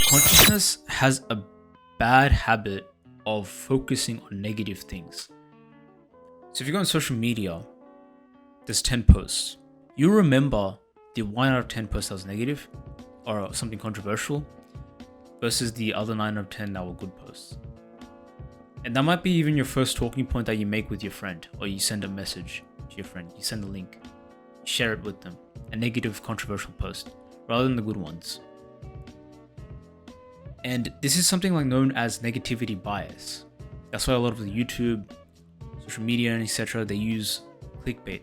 The consciousness has a bad habit of focusing on negative things. So if you go on social media, there's 10 posts. You remember the 1 out of 10 posts that was negative or something controversial versus the other 9 out of 10 that were good posts. And that might be even your first talking point that you make with your friend, or you send a message to your friend, you send a link, share it with them, a negative controversial post, rather than the good ones. And this is something like known as negativity bias. That's why a lot of the YouTube, social media, and etc. they use clickbait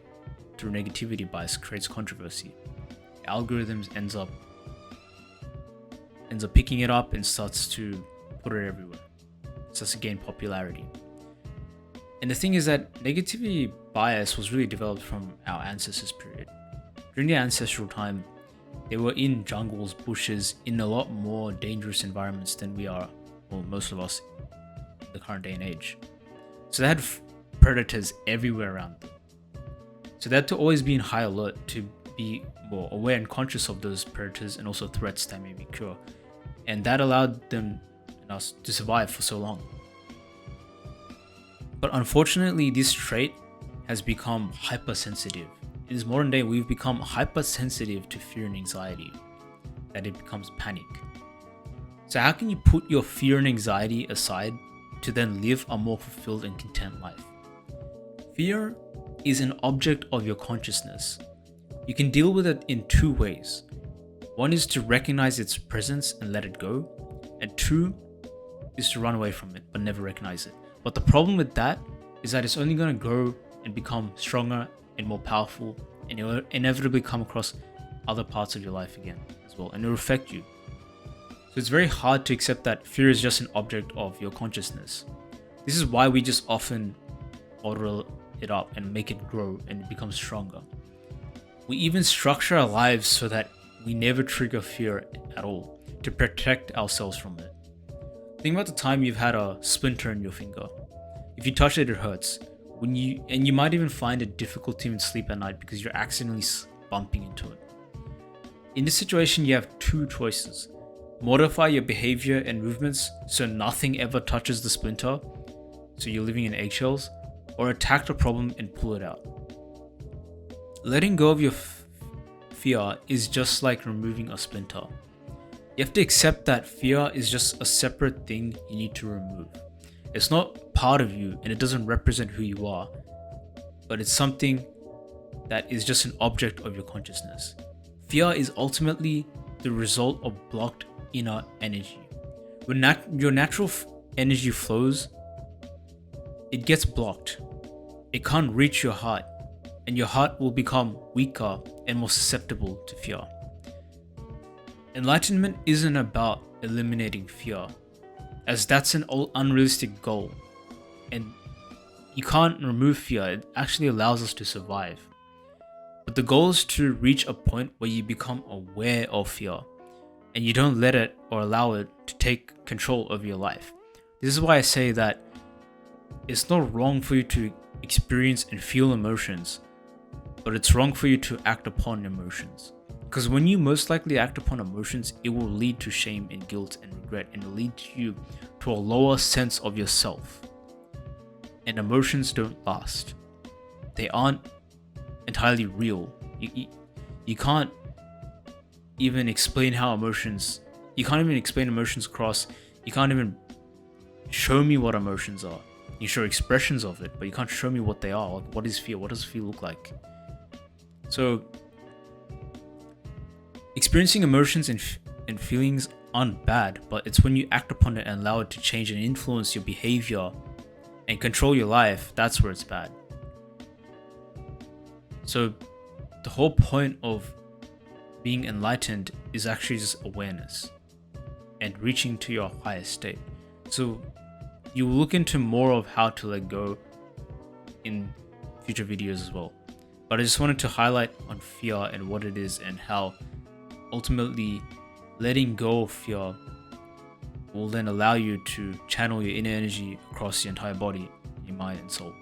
through negativity bias, creates controversy. Algorithms ends up picking it up and starts to put it everywhere. Starts to gain popularity. And the thing is that negativity bias was really developed from our ancestors' period. During the ancestral time, they were in jungles, bushes, in a lot more dangerous environments than we are, or most of us, in the current day and age. So they had predators everywhere around them. So they had to always be in high alert to be more aware and conscious of those predators and also threats that may occur. And that allowed them and us to survive for so long. But unfortunately, this trait has become hypersensitive. In this modern day, we've become hypersensitive to fear and anxiety, that it becomes panic. So how can you put your fear and anxiety aside to then live a more fulfilled and content life? Fear is an object of your consciousness. You can deal with it in two ways. One is to recognize its presence and let it go, and two is to run away from it but never recognize it. But the problem with that is that it's only going to grow and become stronger and more powerful, and it will inevitably come across other parts of your life again as well, and it will affect you. So it's very hard to accept that fear is just an object of your consciousness. This is why we just often bottle it up and make it grow and become stronger. We even structure our lives so that we never trigger fear at all, to protect ourselves from it. Think about the time you've had a splinter in your finger. If you touch it, it hurts. You might even find it difficult to even sleep at night because you're accidentally bumping into it. In this situation, you have two choices. Modify your behavior and movements so nothing ever touches the splinter, so you're living in eggshells, or attack the problem and pull it out. Letting go of your fear is just like removing a splinter. You have to accept that fear is just a separate thing you need to remove. It's not part of you and it doesn't represent who you are, but it's something that is just an object of your consciousness. Fear is ultimately the result of blocked inner energy. When your natural energy flows, it gets blocked. It can't reach your heart, and your heart will become weaker and more susceptible to fear. Enlightenment isn't about eliminating fear, as that's an unrealistic goal, and you can't remove fear. It actually allows us to survive. But the goal is to reach a point where you become aware of fear, and you don't let it or allow it to take control of your life. This is why I say that it's not wrong for you to experience and feel emotions, but it's wrong for you to act upon emotions. Because when you most likely act upon emotions, it will lead to shame and guilt and regret, and lead you to a lower sense of yourself. And emotions don't last. They aren't entirely real. You can't even explain emotions across. You can't even show me what emotions are. You show expressions of it, but you can't show me what they are. What is fear? What does fear look like? So experiencing emotions and feelings aren't bad, but it's when you act upon it and allow it to change and influence your behavior and control your life, that's where it's bad. So the whole point of being enlightened is actually just awareness and reaching to your highest state. So you will look into more of how to let go in future videos as well. But I just wanted to highlight on fear and what it is, and how ultimately letting go of fear will then allow you to channel your inner energy across your entire body, your mind and soul.